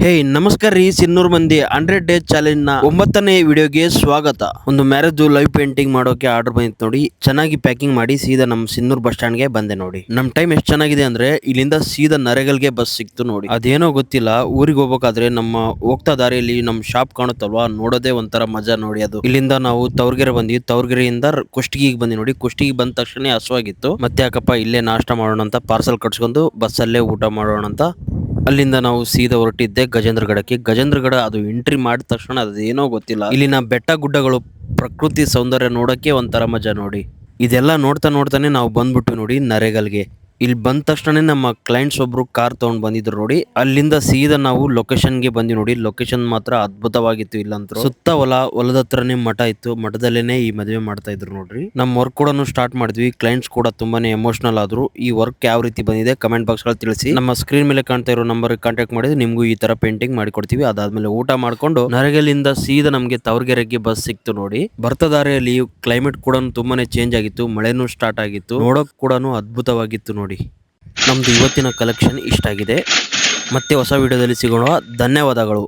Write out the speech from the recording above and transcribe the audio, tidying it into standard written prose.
ಹೇ ನಮಸ್ಕಾರ ರೀ ಸಿನ್ನೂರ್ ಮಂದಿ 100 ಡೇಸ್ ಚಾಲೆಂಜ್ ನ 9ನೇ ವಿಡಿಯೋಗೆ ಸ್ವಾಗತ. ಒಂದು ಮ್ಯಾರೇಜ್ ಲೈವ್ ಪೇಂಟಿಂಗ್ ಮಾಡೋಕೆ ಆರ್ಡರ್ ಬಂದಿತ್ತು ನೋಡಿ. ಚೆನ್ನಾಗಿ ಪ್ಯಾಕಿಂಗ್ ಮಾಡಿ ಸೀದಾ ನಮ್ ಸಿನ್ನೂರ್ ಬಸ್ ಸ್ಟಾಂಡ್ ಗೆ ಬಂದೆ ನೋಡಿ. ನಮ್ ಟೈಮ್ ಎಷ್ಟು ಚೆನ್ನಾಗಿದೆ ಅಂದ್ರೆ ಇಲ್ಲಿಂದ ಸೀದಾ ನರೇಗಲ್ಗೆ ಬಸ್ ಸಿಕ್ತು ನೋಡಿ. ಅದೇನೋ ಗೊತ್ತಿಲ್ಲ, ಊರಿಗೆ ಹೋಗ್ಬೇಕಾದ್ರೆ ನಮ್ಮ ಹೋಗ್ತಾ ದಾರಿಯಲ್ಲಿ ನಮ್ ಶಾಪ್ ಕಾಣುತ್ತಲ್ವಾ, ನೋಡೋದೇ ಒಂಥರ ಮಜಾ ನೋಡಿ. ಅದು ಇಲ್ಲಿಂದ ನಾವು ತವರ್ಗೆರೆ ಬಂದ್ವಿ, ತವರ್ಗೆರೆಯಿಂದ ಕುಷ್ಟಗಿಗೆ ಬಂದ್ವಿ ನೋಡಿ. ಕುಷ್ಟಗಿಗೆ ಬಂದ ತಕ್ಷಣ ಹಸುವಾಗಿತ್ತು, ಮತ್ತೆ ಯಾಕಪ್ಪ ಇಲ್ಲೇ ನಾಷ್ಟ ಮಾಡೋಣ ಅಂತ ಪಾರ್ಸಲ್ ಕಟ್ಸ್ಕೊಂಡು ಬಸ್ಸಲ್ಲೇ ಊಟ ಮಾಡೋಣ ಅಂತ ಅಲ್ಲಿಂದ ನಾವು ಸೀದಾ ಹೊರಟಿದ್ದೆ ಗಜೇಂದ್ರಗಡಕ್ಕೆ. ಗಜೇಂದ್ರಗಡ ಅದು ಎಂಟ್ರಿ ಮಾಡಿದ ತಕ್ಷಣ ಅದೇನೋ ಗೊತ್ತಿಲ್ಲ, ಇಲ್ಲಿನ ಬೆಟ್ಟ ಗುಡ್ಡಗಳು ಪ್ರಕೃತಿ ಸೌಂದರ್ಯ ನೋಡಕ್ಕೆ ಒಂಥರ ಮಜಾ ನೋಡಿ. ಇದೆಲ್ಲ ನೋಡ್ತಾ ನೋಡ್ತಾನೆ ನಾವು ಬಂದ್ಬಿಟ್ಟು ನೋಡಿ ನರೇಗಲ್ಗೆ. ಇಲ್ಲಿ ಬಂದ ತಕ್ಷಣ ನಮ್ಮ ಕ್ಲೈಂಟ್ಸ್ ಒಬ್ರು ಕಾರ್ ತಗೊಂಡ್ ಬಂದಿದ್ರು ನೋಡಿ. ಅಲ್ಲಿಂದ ಸೀದಾ ನಾವು ಲೊಕೇಶನ್ಗೆ ಬಂದ್ವಿ ನೋಡಿ. ಲೊಕೇಶನ್ ಮಾತ್ರ ಅದ್ಭುತವಾಗಿತ್ತು. ಇಲ್ಲಂತೂ ಸುತ್ತ ಹೊಲದ ಹತ್ರನೇ ಮಠ ಇತ್ತು, ಮಠದಲ್ಲೇನೆ ಈ ಮದುವೆ ಮಾಡ್ತಾ ಇದ್ರು ನೋಡ್ರಿ. ನಮ್ಮ ವರ್ಕ್ ಕೂಡ ಸ್ಟಾರ್ಟ್ ಮಾಡಿದ್ವಿ. ಕ್ಲೈಂಟ್ಸ್ ಕೂಡ ತುಂಬಾನೇ ಎಮೋಷನಲ್ ಆದ್ರು. ಈ ವರ್ಕ್ ಯಾವ ರೀತಿ ಬಂದಿದೆ ಕಮೆಂಟ್ ಬಾಕ್ಸ್ ಗಳಲ್ಲಿ ತಿಳಿಸಿ. ನಮ್ಮ ಸ್ಕ್ರೀನ್ ಮೇಲೆ ಕಾಣ್ತಾ ಇರೋ ನಂಬರ್ ಕಾಂಟ್ಯಾಕ್ಟ್ ಮಾಡಿದ್ರೆ ನಿಮ್ಗೂ ಈ ತರ ಪೇಂಟಿಂಗ್ ಮಾಡಿ ಕೊಡ್ತೀವಿ. ಅದಾದ್ಮೇಲೆ ಊಟ ಮಾಡ್ಕೊಂಡು ನರೇಗಲಿಂದ ಸೀದಾ ನಮ್ಗೆ ತವರ್ಗೆರೆಗೆ ಬಸ್ ಸಿಕ್ತು ನೋಡಿ. ಬರ್ತಾ ದಾರಿಯಲ್ಲಿ ಕ್ಲೈಮೇಟ್ ಕೂಡ ತುಂಬಾನೇ ಚೇಂಜ್ ಆಗಿತ್ತು, ಮಳೆನೂ ಸ್ಟಾರ್ಟ್ ಆಗಿತ್ತು, ನೋಡೋಕ್ ಕೂಡ ಅದ್ಭುತವಾಗಿತ್ತು ನೋಡಿ. ನಮ್ದು ಇವತ್ತಿನ ಕಲೆಕ್ಷನ್ ಇಷ್ಟ ಆಗಿದೆ. ಮತ್ತೆ ಹೊಸ ವಿಡಿಯೋದಲ್ಲಿ ಸಿಗೋಣ. ಧನ್ಯವಾದಗಳು.